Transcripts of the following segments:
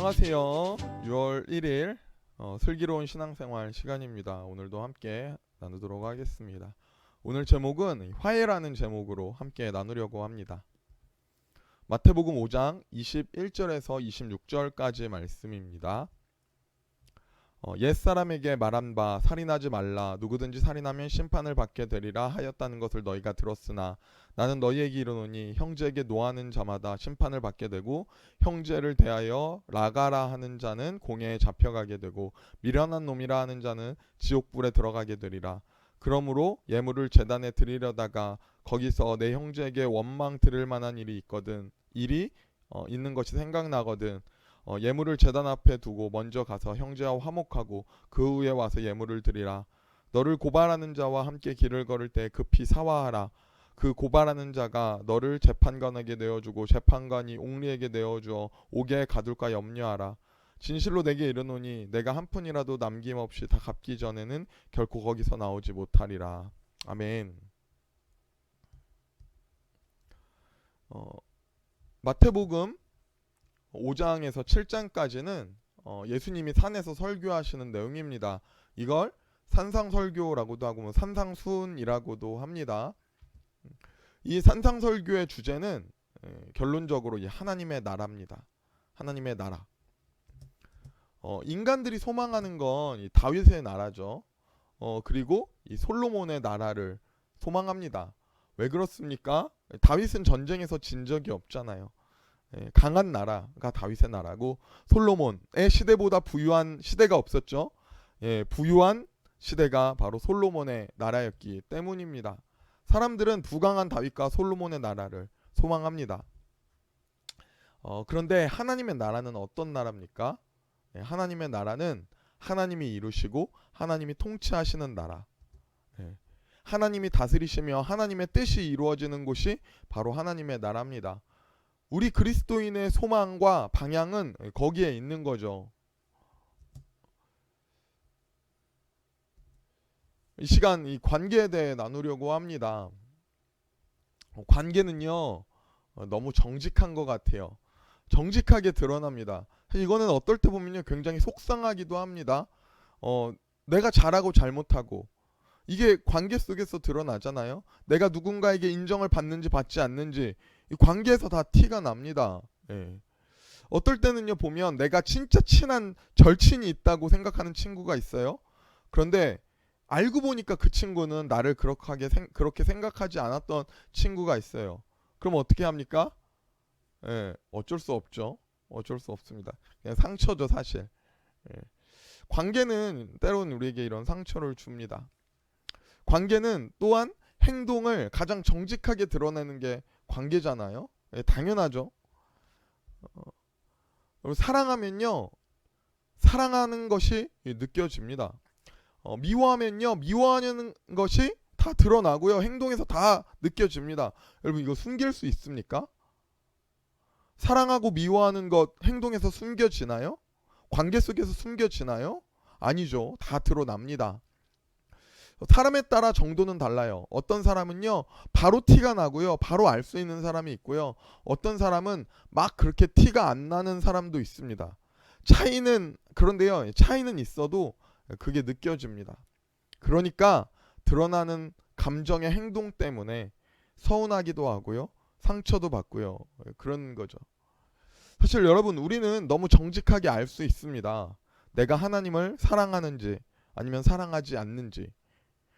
안녕하세요. 6월 1일 슬기로운 신앙생활 시간입니다. 오늘도 함께 나누도록 하겠습니다. 오늘 제목은 화해라는 제목으로 함께 나누려고 합니다. 마태복음 5장 21절에서 26절까지 말씀입니다. 옛사람에게 말한 바 살인하지 말라. 누구든지 살인하면 심판을 받게 되리라 하였다는 것을 너희가 들었으나 나는 너희에게 이르노니 형제에게 노하는 자마다 심판을 받게 되고 형제를 대하여 라가라 하는 자는 공회에 잡혀가게 되고 미련한 놈이라 하는 자는 지옥불에 들어가게 되리라. 그러므로 예물을 제단에 드리려다가 거기서 내 형제에게 원망 들을 만한 일이 있는 것이 생각나거든 예물을 제단 앞에 두고 먼저 가서 형제와 화목하고 그 후에 와서 예물을 드리라. 너를 고발하는 자와 함께 길을 걸을 때 급히 사화하라. 그 고발하는 자가 너를 재판관에게 내어주고 재판관이 옥리에게 내어주어 옥에 가둘까 염려하라. 진실로 내게 이르노니 내가 한 푼이라도 남김없이 다 갚기 전에는 결코 거기서 나오지 못하리라. 아멘. 마태복음 5장에서 7장까지는 예수님이 산에서 설교하시는 내용입니다. 이걸 산상설교라고도 하고 산상순이라고도 합니다. 이 산상설교의 주제는 결론적으로 이 하나님의 나라입니다. 하나님의 나라. 인간들이 소망하는 건 이 다윗의 나라죠. 그리고 이 솔로몬의 나라를 소망합니다. 왜 그렇습니까? 다윗은 전쟁에서 진 적이 없잖아요. 강한 나라가 다윗의 나라고 솔로몬의 시대보다 부유한 시대가 없었죠. 부유한 시대가 바로 솔로몬의 나라였기 때문입니다. 사람들은 부강한 다윗과 솔로몬의 나라를 소망합니다. 그런데 하나님의 나라는 어떤 나라입니까? 하나님의 나라는 하나님이 이루시고 하나님이 통치하시는 나라. 하나님이 다스리시며 하나님의 뜻이 이루어지는 곳이 바로 하나님의 나라입니다. 우리 그리스도인의 소망과 방향은 거기에 있는 거죠. 이 시간 이 관계에 대해 나누려고 합니다. 관계는요 너무 정직한 것 같아요. 정직하게 드러납니다. 이거는 어떨 때 보면요 굉장히 속상하기도 합니다. 내가 잘하고 잘못하고 이게 관계 속에서 드러나잖아요. 내가 누군가에게 인정을 받는지 받지 않는지 이 관계에서 다 티가 납니다. 어떨 때는요 보면 내가 진짜 친한 절친이 있다고 생각하는 친구가 있어요. 그런데 알고 보니까 그 친구는 나를 그렇게 생각하지 않았던 친구가 있어요. 그럼 어떻게 합니까? 어쩔 수 없죠. 어쩔 수 없습니다. 그냥 상처죠 사실. 관계는 때로는 우리에게 이런 상처를 줍니다. 관계는 또한 행동을 가장 정직하게 드러내는 게 관계잖아요. 당연하죠. 사랑하면요 사랑하는 것이 느껴집니다. 미워하면요 미워하는 것이 다 드러나고요 행동에서 다 느껴집니다. 여러분 이거 숨길 수 있습니까? 사랑하고 미워하는 것 행동에서 숨겨지나요? 관계 속에서 숨겨지나요? 아니죠. 다 드러납니다. 사람에 따라 정도는 달라요. 어떤 사람은요 바로 티가 나고요 바로 알 수 있는 사람이 있고요 어떤 사람은 막 그렇게 티가 안 나는 사람도 있습니다. 그런데요 차이는 있어도 그게 느껴집니다. 그러니까 드러나는 감정의 행동 때문에 서운하기도 하고요 상처도 받고요 그런 거죠. 사실 여러분 우리는 너무 정직하게 알 수 있습니다. 내가 하나님을 사랑하는지 아니면 사랑하지 않는지.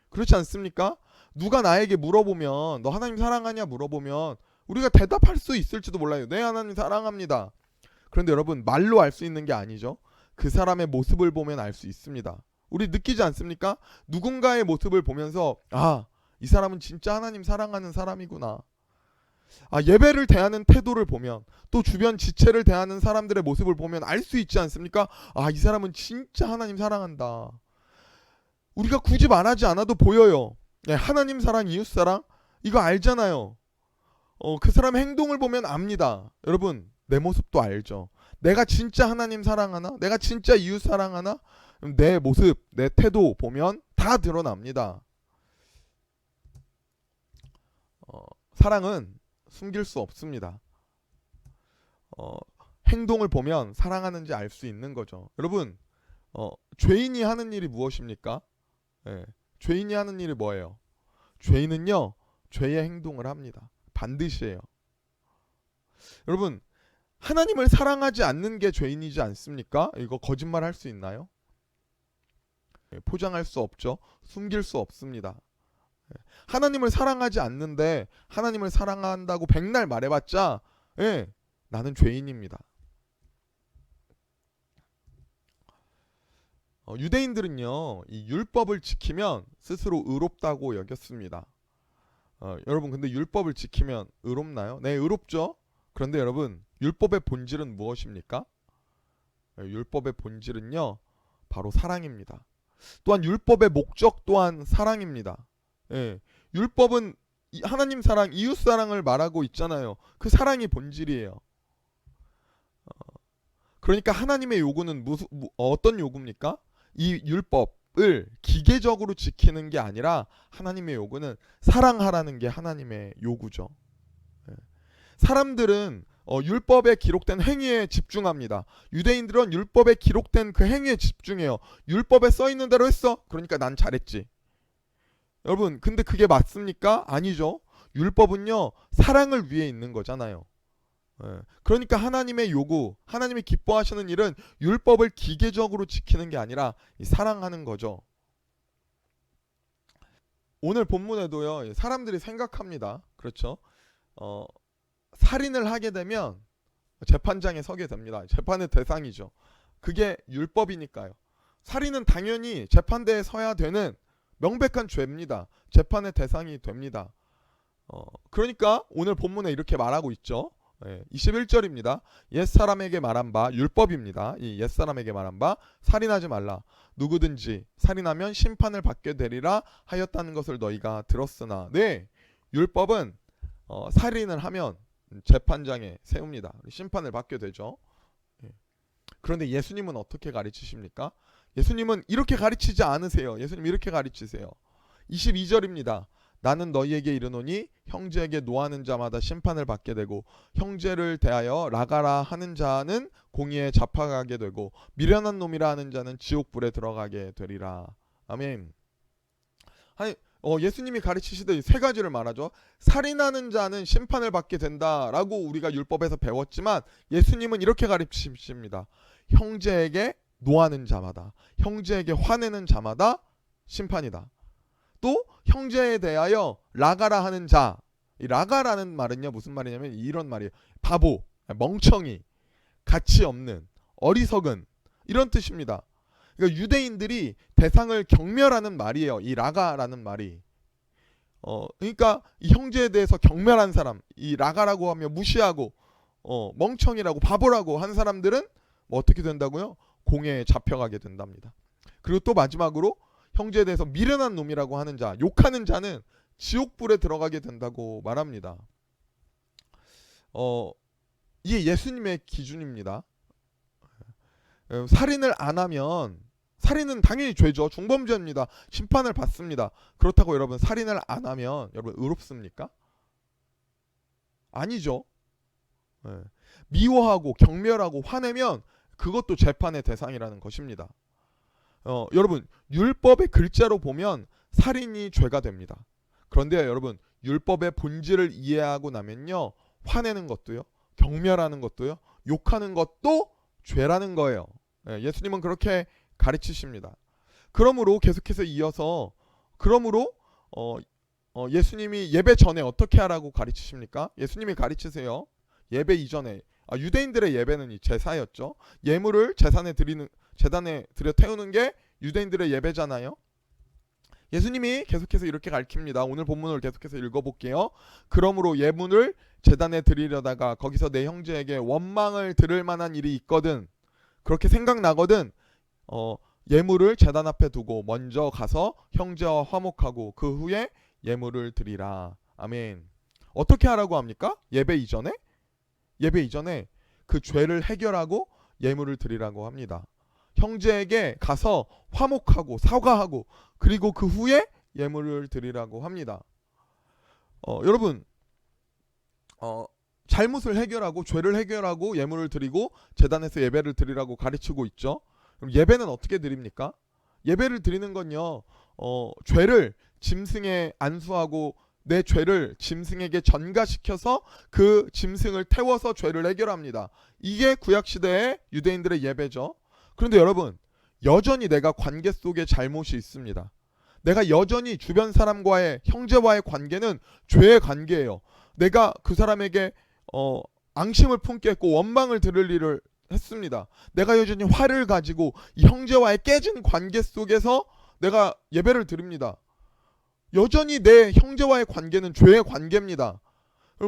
그렇지 않습니까? 누가 나에게 물어보면 너 하나님 사랑하냐 물어보면 우리가 대답할 수 있을지도 몰라요. 네 하나님 사랑합니다. 그런데 여러분 말로 알 수 있는 게 아니죠. 그 사람의 모습을 보면 알 수 있습니다. 우리 느끼지 않습니까? 누군가의 모습을 보면서 이 사람은 진짜 하나님 사랑하는 사람이구나. 예배를 대하는 태도를 보면 또 주변 지체를 대하는 사람들의 모습을 보면 알 수 있지 않습니까? 이 사람은 진짜 하나님 사랑한다. 우리가 굳이 말하지 않아도 보여요. 하나님 사랑, 이웃 사랑 이거 알잖아요. 그 사람의 행동을 보면 압니다. 여러분 내 모습도 알죠. 내가 진짜 하나님 사랑하나? 내가 진짜 이웃 사랑하나? 내 모습, 내 태도 보면 다 드러납니다. 사랑은 숨길 수 없습니다. 행동을 보면 사랑하는지 알 수 있는 거죠. 여러분, 죄인이 하는 일이 무엇입니까? 예, 죄인이 하는 일이 뭐예요? 죄인은요, 죄의 행동을 합니다. 반드시 해요. 여러분, 하나님을 사랑하지 않는 게 죄인이지 않습니까? 이거 거짓말 할 수 있나요? 예, 포장할 수 없죠. 숨길 수 없습니다. 예, 하나님을 사랑하지 않는데 하나님을 사랑한다고 백날 말해봤자 예, 나는 죄인입니다. 유대인들은요, 이 율법을 지키면 스스로 의롭다고 여겼습니다. 여러분, 근데 율법을 지키면 의롭나요? 네, 의롭죠. 그런데 여러분, 율법의 본질은 무엇입니까? 율법의 본질은요, 바로 사랑입니다. 또한 율법의 목적 또한 사랑입니다. 예, 율법은 하나님 사랑, 이웃 사랑을 말하고 있잖아요. 그 사랑이 본질이에요. 그러니까 하나님의 요구는 어떤 요구입니까? 이 율법을 기계적으로 지키는 게 아니라 하나님의 요구는 사랑하라는 게 하나님의 요구죠. 예. 사람들은 율법에 기록된 행위에 집중합니다. 유대인들은 율법에 기록된 그 행위에 집중해요. 율법에 써 있는 대로 했어. 그러니까 난 잘했지. 여러분, 근데 그게 맞습니까? 아니죠. 율법은요, 사랑을 위해 있는 거잖아요. 예. 그러니까 하나님의 요구, 하나님이 기뻐하시는 일은 율법을 기계적으로 지키는 게 아니라 사랑하는 거죠. 오늘 본문에도요, 사람들이 생각합니다. 그렇죠? 살인을 하게 되면 재판장에 서게 됩니다. 재판의 대상이죠. 그게 율법이니까요. 살인은 당연히 재판대에 서야 되는 명백한 죄입니다. 재판의 대상이 됩니다. 그러니까 오늘 본문에 이렇게 말하고 있죠. 21절입니다. 옛사람에게 말한 바, 율법입니다. 이 옛사람에게 말한 바 살인하지 말라. 누구든지 살인하면 심판을 받게 되리라 하였다는 것을 너희가 들었으나. 네, 율법은 살인을 하면 재판장에 세웁니다. 심판을 받게 되죠. 그런데 예수님은 어떻게 가르치십니까? 예수님은 이렇게 가르치지 않으세요. 예수님 이렇게 가르치세요. 22절입니다. 나는 너희에게 이르노니 형제에게 노하는 자마다 심판을 받게 되고 형제를 대하여 라가라 하는 자는 공의에 잡혀가게 되고 미련한 놈이라 하는 자는 지옥불에 들어가게 되리라. 아멘. 아니, 예수님이 가르치시듯 세 가지를 말하죠. 살인하는 자는 심판을 받게 된다라고 우리가 율법에서 배웠지만 예수님은 이렇게 가르치십니다. 형제에게 노하는 자마다, 형제에게 화내는 자마다 심판이다. 또 형제에 대하여 라가라 하는 자, 이 라가라는 말은요 무슨 말이냐면 이런 말이에요. 바보, 멍청이, 가치 없는, 어리석은, 이런 뜻입니다. 그러니까 유대인들이 대상을 경멸하는 말이에요. 이 라가라는 말이. 그러니까 이 형제에 대해서 경멸한 사람, 이 라가라고 하며 무시하고 멍청이라고 바보라고 한 사람들은 뭐 어떻게 된다고요? 공회에 잡혀가게 된답니다. 그리고 또 마지막으로 형제에 대해서 미련한 놈이라고 하는 자, 욕하는 자는 지옥불에 들어가게 된다고 말합니다. 이게 예수님의 기준입니다. 살인을 안 하면, 살인은 당연히 죄죠. 중범죄입니다. 심판을 받습니다. 그렇다고 여러분 살인을 안 하면 여러분 의롭습니까? 아니죠. 미워하고 경멸하고 화내면 그것도 재판의 대상이라는 것입니다. 여러분 율법의 글자로 보면 살인이 죄가 됩니다. 그런데 여러분 율법의 본질을 이해하고 나면요, 화내는 것도요, 경멸하는 것도요, 욕하는 것도 죄라는 거예요. 예수님은 그렇게 가르치십니다. 그러므로 계속해서 이어서 그러므로 예수님이 예배 전에 어떻게 하라고 가르치십니까? 예수님이 가르치세요. 예배 이전에 유대인들의 예배는 이 제사였죠. 예물을 재단에 들여 태우는 게 유대인들의 예배잖아요. 예수님이 계속해서 이렇게 가르칩니다. 오늘 본문을 계속해서 읽어볼게요. 그러므로 예물을 제단에 드리려다가 거기서 내 형제에게 원망을 들을 만한 일이 있거든, 그렇게 생각나거든, 예물을 제단 앞에 두고 먼저 가서 형제와 화목하고 그 후에 예물을 드리라. 아멘. 어떻게 하라고 합니까? 예배 이전에 그 죄를 해결하고 예물을 드리라고 합니다. 형제에게 가서 화목하고 사과하고 그리고 그 후에 예물을 드리라고 합니다. 여러분 잘못을 해결하고 죄를 해결하고 예물을 드리고 제단에서 예배를 드리라고 가르치고 있죠. 그럼 예배는 어떻게 드립니까? 예배를 드리는 건요. 죄를 짐승에 안수하고 내 죄를 짐승에게 전가시켜서 그 짐승을 태워서 죄를 해결합니다. 이게 구약시대의 유대인들의 예배죠. 그런데 여러분, 여전히 내가 관계 속에 잘못이 있습니다. 내가 여전히 주변 사람과의 형제와의 관계는 죄의 관계예요. 내가 그 사람에게 앙심을 품게 했고 원망을 들을 일을 했습니다. 내가 여전히 화를 가지고 이 형제와의 깨진 관계 속에서 내가 예배를 드립니다. 여전히 내 형제와의 관계는 죄의 관계입니다.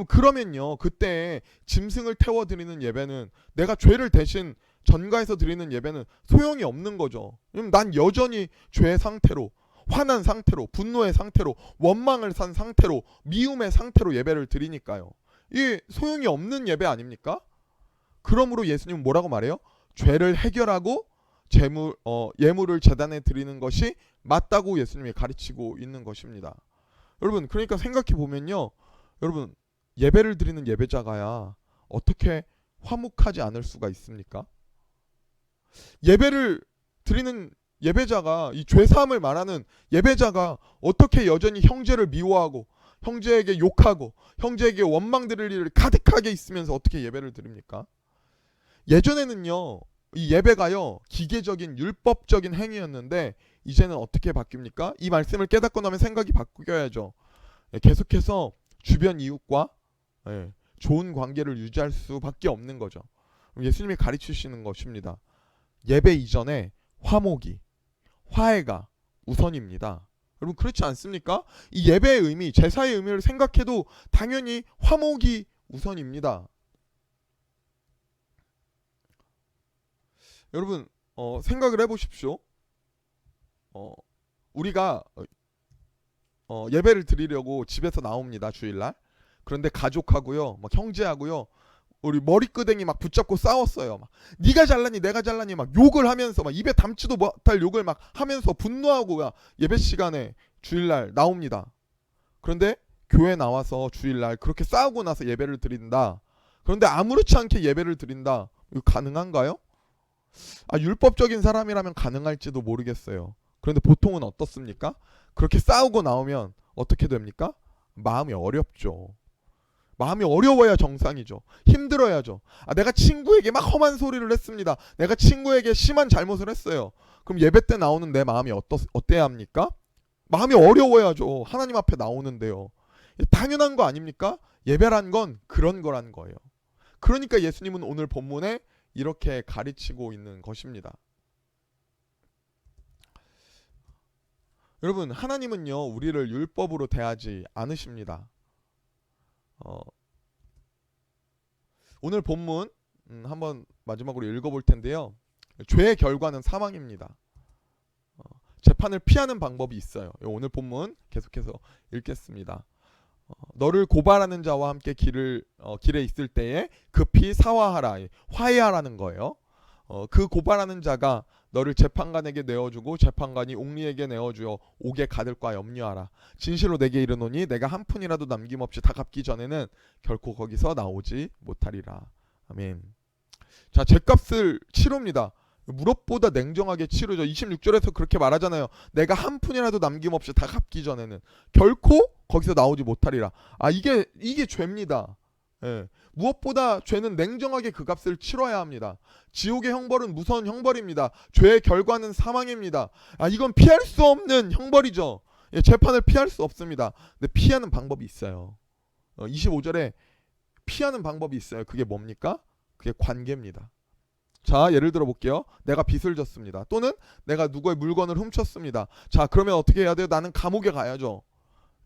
그러면요, 그때 짐승을 태워 드리는 예배는, 내가 죄를 대신 전가해서 드리는 예배는 소용이 없는 거죠. 난 여전히 죄의 상태로, 화난 상태로, 분노의 상태로, 원망을 산 상태로, 미움의 상태로 예배를 드리니까요. 이게 소용이 없는 예배 아닙니까? 그러므로 예수님은 뭐라고 말해요? 죄를 해결하고 예물을 제단에 드리는 것이 맞다고 예수님이 가르치고 있는 것입니다. 여러분, 그러니까 생각해 보면요, 여러분, 예배를 드리는 예배자가야 어떻게 화목하지 않을 수가 있습니까? 예배를 드리는 예배자가, 이 죄사함을 말하는 예배자가 어떻게 여전히 형제를 미워하고 형제에게 욕하고 형제에게 원망 들을 일을 가득하게 있으면서 어떻게 예배를 드립니까? 예전에는요, 이 예배가요, 기계적인 율법적인 행위였는데 이제는 어떻게 바뀝니까? 이 말씀을 깨닫고 나면 생각이 바뀌어야죠. 계속해서 주변 이웃과 좋은 관계를 유지할 수밖에 없는 거죠. 예수님이 가르치시는 것입니다. 예배 이전에 화해가 우선입니다. 여러분, 그렇지 않습니까? 이 예배의 의미, 제사의 의미를 생각해도 당연히 화목이 우선입니다. 여러분, 생각을 해보십시오. 우리가 예배를 드리려고 집에서 나옵니다, 주일날. 그런데 가족하고요, 막 형제하고요, 우리 머리끄댕이 막 붙잡고 싸웠어요. 막 네가 잘나니 내가 잘나니 막 욕을 하면서, 막 입에 담지도 못할 욕을 막 하면서 분노하고 예배 시간에 주일날 나옵니다. 그런데 교회 나와서 주일날 그렇게 싸우고 나서 예배를 드린다. 그런데 아무렇지 않게 예배를 드린다. 이거 가능한가요? 율법적인 사람이라면 가능할지도 모르겠어요. 그런데 보통은 어떻습니까? 그렇게 싸우고 나오면 어떻게 됩니까? 마음이 어렵죠. 마음이 어려워야 정상이죠. 힘들어야죠. 내가 친구에게 막 험한 소리를 했습니다. 내가 친구에게 심한 잘못을 했어요. 그럼 예배 때 나오는 내 마음이 어때야 합니까? 마음이 어려워야죠. 하나님 앞에 나오는데요. 당연한 거 아닙니까? 예배란 건 그런 거란 거예요. 그러니까 예수님은 오늘 본문에 이렇게 가르치고 있는 것입니다. 여러분, 하나님은요, 우리를 율법으로 대하지 않으십니다. 오늘 본문 한번 마지막으로 읽어볼 텐데요. 죄의 결과는 사망입니다. 재판을 피하는 방법이 있어요. 오늘 본문 계속해서 읽겠습니다. 너를 고발하는 자와 함께 길에 있을 때에 급히 사화하라, 화해하라는 거예요. 그 고발하는 자가 너를 재판관에게 내어주고 재판관이 옥리에게 내어주어 옥에 가둘까 염려하라. 진실로 내게 이르노니 내가 한 푼이라도 남김없이 다 갚기 전에는 결코 거기서 나오지 못하리라. 아멘. 자, 죄값을 치릅니다. 무엇보다 냉정하게 치르죠. 26절에서 그렇게 말하잖아요. 내가 한 푼이라도 남김없이 다 갚기 전에는 결코 거기서 나오지 못하리라. 이게 죄입니다. 무엇보다 죄는 냉정하게 그 값을 치러야 합니다. 지옥의 형벌은 무서운 형벌입니다. 죄의 결과는 사망입니다. 이건 피할 수 없는 형벌이죠. 재판을 피할 수 없습니다. 근데 피하는 방법이 있어요. 25절에 피하는 방법이 있어요. 그게 뭡니까? 그게 관계입니다. 자, 예를 들어 볼게요. 내가 빚을 졌습니다. 또는 내가 누구의 물건을 훔쳤습니다. 자, 그러면 어떻게 해야 돼요? 나는 감옥에 가야죠.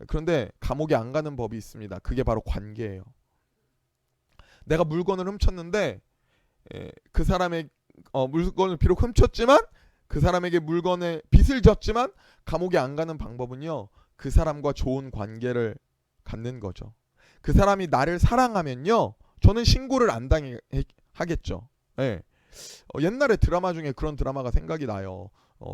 그런데 감옥에 안 가는 법이 있습니다. 그게 바로 관계예요. 내가 물건을 훔쳤는데 그 사람의 물건을 비록 훔쳤지만 그 사람에게 물건에 빚을 졌지만 감옥에 안 가는 방법은요, 그 사람과 좋은 관계를 갖는 거죠. 그 사람이 나를 사랑하면요, 저는 신고를 안 당하겠죠. 옛날에 드라마 중에 그런 드라마가 생각이 나요.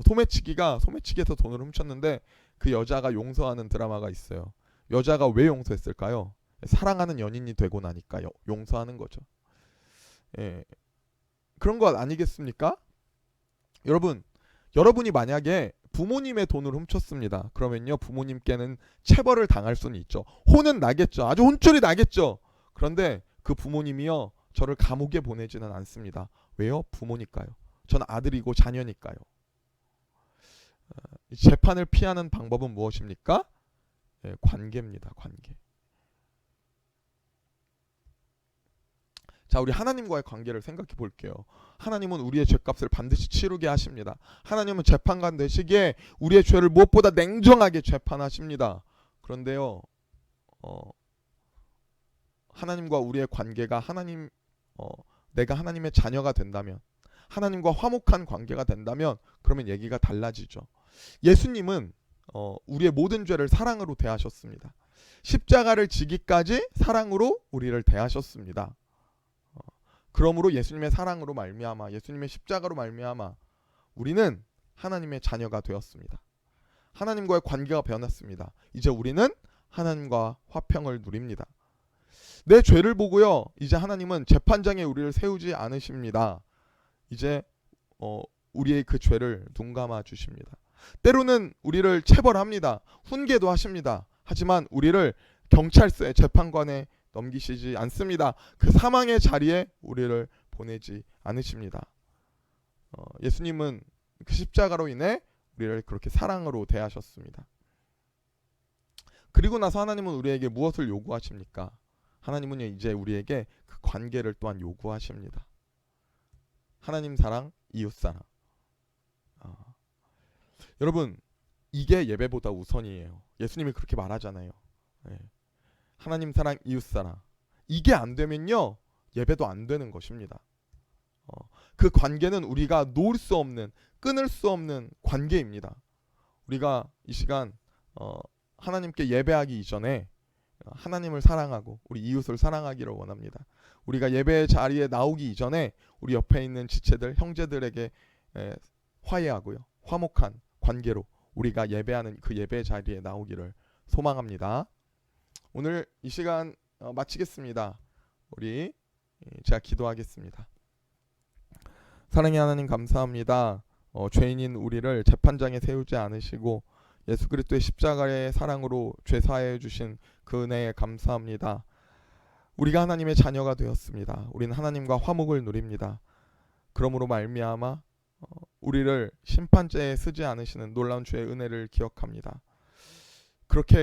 소매치기에서 돈을 훔쳤는데 그 여자가 용서하는 드라마가 있어요. 여자가 왜 용서했을까요? 사랑하는 연인이 되고 나니까 용서하는 거죠. 예. 그런 것 아니겠습니까? 여러분이 만약에 부모님의 돈을 훔쳤습니다. 그러면요, 부모님께는 체벌을 당할 수는 있죠. 혼은 나겠죠. 아주 혼쭐이 나겠죠. 그런데 그 부모님이요, 저를 감옥에 보내지는 않습니다. 왜요? 부모니까요. 전 아들이고 자녀니까요. 재판을 피하는 방법은 무엇입니까? 예, 관계입니다. 관계. 자, 우리 하나님과의 관계를 생각해 볼게요. 하나님은 우리의 죄값을 반드시 치르게 하십니다. 하나님은 재판관 되시기에 우리의 죄를 무엇보다 냉정하게 재판하십니다. 그런데요, 하나님과 우리의 관계가 내가 하나님의 자녀가 된다면, 하나님과 화목한 관계가 된다면, 그러면 얘기가 달라지죠. 예수님은 우리의 모든 죄를 사랑으로 대하셨습니다. 십자가를 지기까지 사랑으로 우리를 대하셨습니다. 그러므로 예수님의 사랑으로 말미암아, 예수님의 십자가로 말미암아 우리는 하나님의 자녀가 되었습니다. 하나님과의 관계가 변했습니다. 이제 우리는 하나님과 화평을 누립니다. 내 죄를 보고요, 이제 하나님은 재판장에 우리를 세우지 않으십니다. 이제 우리의 그 죄를 눈감아 주십니다. 때로는 우리를 체벌합니다. 훈계도 하십니다. 하지만 우리를 경찰서에, 재판관에 넘기시지 않습니다. 그 사망의 자리에 우리를 보내지 않으십니다. 예수님은 그 십자가로 인해 우리를 그렇게 사랑으로 대하셨습니다. 그리고 나서 하나님은 우리에게 무엇을 요구하십니까? 하나님은 이제 우리에게 그 관계를 또한 요구하십니다. 하나님 사랑, 이웃 사랑. 여러분, 이게 예배보다 우선이에요. 예수님이 그렇게 말하잖아요. 네. 하나님 사랑, 이웃 사랑. 이게 안 되면요, 예배도 안 되는 것입니다. 그 관계는 우리가 놓을 수 없는, 끊을 수 없는 관계입니다. 우리가 이 시간 하나님께 예배하기 이전에 하나님을 사랑하고 우리 이웃을 사랑하기를 원합니다. 우리가 예배의 자리에 나오기 이전에 우리 옆에 있는 지체들, 형제들에게 화해하고요, 화목한 관계로 우리가 예배하는 그 예배 자리에 나오기를 소망합니다. 오늘 이 시간 마치겠습니다. 제가 기도하겠습니다. 사랑의 하나님, 감사합니다. 죄인인 우리를 재판장에 세우지 않으시고 예수 그리스도의 십자가의 사랑으로 죄 사하여 주신 그 은혜에 감사합니다. 우리가 하나님의 자녀가 되었습니다. 우리는 하나님과 화목을 누립니다. 그러므로 말미암아 우리를 심판죄에 쓰지 않으시는 놀라운 주의 은혜를 기억합니다.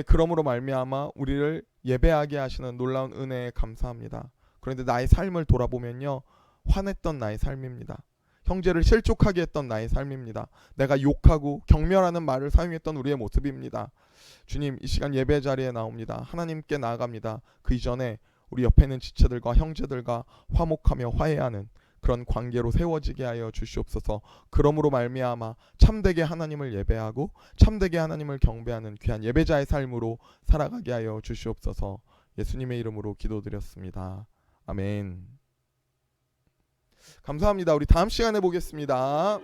그러므로 말미암아 우리를 예배하게 하시는 놀라운 은혜에 감사합니다. 그런데 나의 삶을 돌아보면요, 화냈던 나의 삶입니다. 형제를 실족하게 했던 나의 삶입니다. 내가 욕하고 경멸하는 말을 사용했던 우리의 모습입니다. 주님, 이 시간 예배 자리에 나옵니다. 하나님께 나아갑니다. 그 이전에 우리 옆에 있는 지체들과 형제들과 화목하며 화해하는 그런 관계로 세워지게 하여 주시옵소서. 그러므로 말미암아 참되게 하나님을 예배하고 참되게 하나님을 경배하는 귀한 예배자의 삶으로 살아가게 하여 주시옵소서. 예수님의 이름으로 기도드렸습니다. 아멘. 감사합니다. 우리 다음 시간에 보겠습니다.